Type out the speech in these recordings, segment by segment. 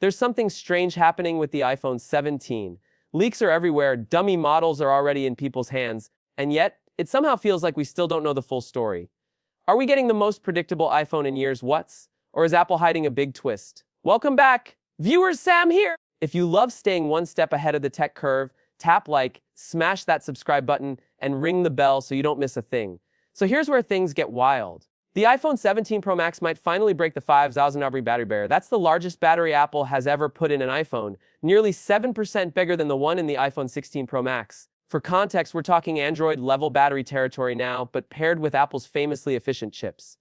There's something strange happening with the iPhone 17. Leaks are everywhere, dummy models are already in people's hands, and yet, it somehow feels like we still don't know the full story. Are we getting the most predictable iPhone in years what's? Or is Apple hiding a big twist? Welcome back! Viewers, Sam here! If you love staying one step ahead of the tech curve, tap like, smash that subscribe button, and ring the bell so you don't miss a thing. So here's where things get wild. The iPhone 17 Pro Max might finally break the 5,000 mAh battery barrier. That's the largest battery Apple has ever put in an iPhone, nearly 7% bigger than the one in the iPhone 16 Pro Max. For context, we're talking Android-level battery territory now, but paired with Apple's famously efficient chips.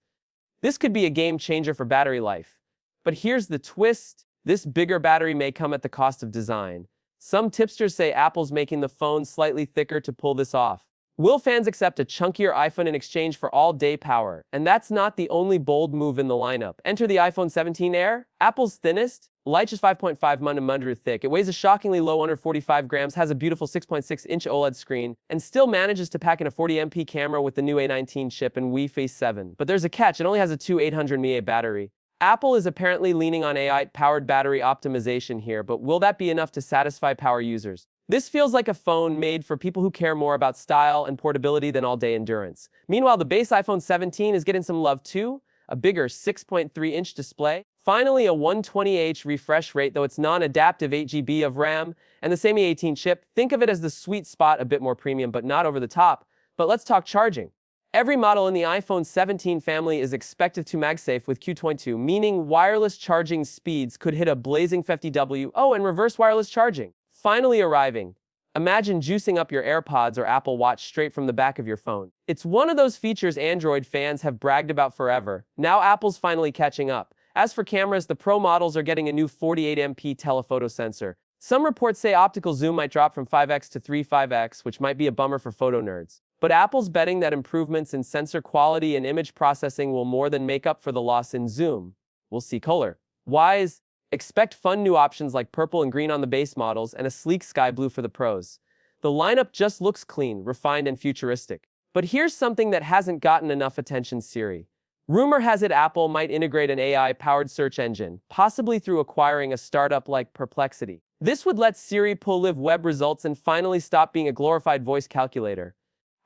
This could be a game changer for battery life. But here's the twist. This bigger battery may come at the cost of design. Some tipsters say Apple's making the phone slightly thicker to pull this off. Will fans accept a chunkier iPhone in exchange for all-day power? And that's not the only bold move in the lineup. Enter the iPhone 17 Air, Apple's thinnest, light just 5.5 mm thick. It weighs a shockingly low under 45 grams, has a beautiful 6.6-inch OLED screen, and still manages to pack in a 40MP camera with the new A19 chip and Wi-Fi 7. But there's a catch, it only has a 800 mAh battery. Apple is apparently leaning on AI-powered battery optimization here, but will that be enough to satisfy power users? This feels like a phone made for people who care more about style and portability than all-day endurance. Meanwhile, the base iPhone 17 is getting some love too, a bigger 6.3-inch display. Finally, a 120Hz refresh rate, though it's non-adaptive 8GB of RAM, and the same A18 chip. Think of it as the sweet spot, a bit more premium, but not over the top. But let's talk charging. Every model in the iPhone 17 family is expected to MagSafe with Q22, meaning wireless charging speeds could hit a blazing 50W. Oh, and reverse wireless charging. Finally arriving. Imagine juicing up your AirPods or Apple Watch straight from the back of your phone. It's one of those features Android fans have bragged about forever. Now Apple's finally catching up. As for cameras, the Pro models are getting a new 48MP telephoto sensor. Some reports say optical zoom might drop from 5x to 3.5x, which might be a bummer for photo nerds. But Apple's betting that improvements in sensor quality and image processing will more than make up for the loss in zoom. We'll see color. Wise. Expect fun new options like purple and green on the base models and a sleek sky blue for the pros. The lineup just looks clean, refined, and futuristic. But here's something that hasn't gotten enough attention: Siri. Rumor has it Apple might integrate an AI-powered search engine, possibly through acquiring a startup like Perplexity. This would let Siri pull live web results and finally stop being a glorified voice calculator.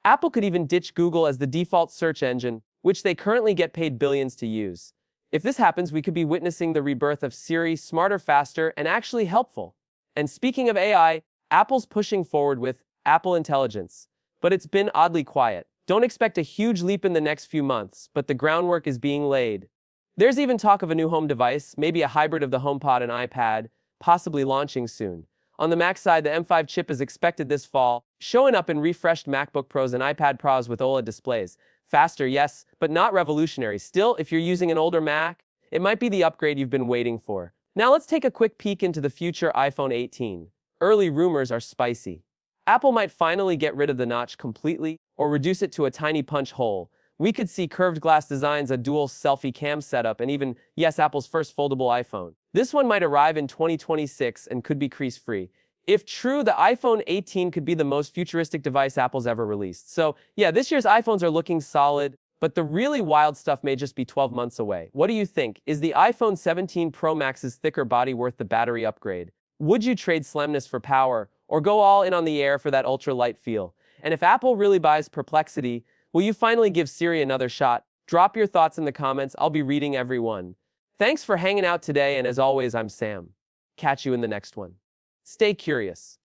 Apple could even ditch Google as the default search engine, which they currently get paid billions to use. If this happens, we could be witnessing the rebirth of Siri, smarter, faster, and actually helpful. And speaking of AI, Apple's pushing forward with Apple Intelligence. But it's been oddly quiet. Don't expect a huge leap in the next few months, but the groundwork is being laid. There's even talk of a new home device, maybe a hybrid of the HomePod and iPad, possibly launching soon. On the Mac side, the M5 chip is expected this fall, showing up in refreshed MacBook Pros and iPad Pros with OLED displays. Faster, yes, but not revolutionary. Still, if you're using an older Mac, it might be the upgrade you've been waiting for. Now let's take a quick peek into the future iPhone 18. Early rumors are spicy. Apple might finally get rid of the notch completely, or reduce it to a tiny punch hole. We could see curved glass designs, a dual selfie cam setup, and even, yes, Apple's first foldable iPhone. This one might arrive in 2026 and could be crease-free. If true, the iPhone 18 could be the most futuristic device Apple's ever released. So, yeah, this year's iPhones are looking solid, but the really wild stuff may just be 12 months away. What do you think? Is the iPhone 17 Pro Max's thicker body worth the battery upgrade? Would you trade slimness for power, or go all in on the Air for that ultra-light feel? And if Apple really buys Perplexity, will you finally give Siri another shot? Drop your thoughts in the comments. I'll be reading every one. Thanks for hanging out today, and as always, I'm Sam. Catch you in the next one. Stay curious.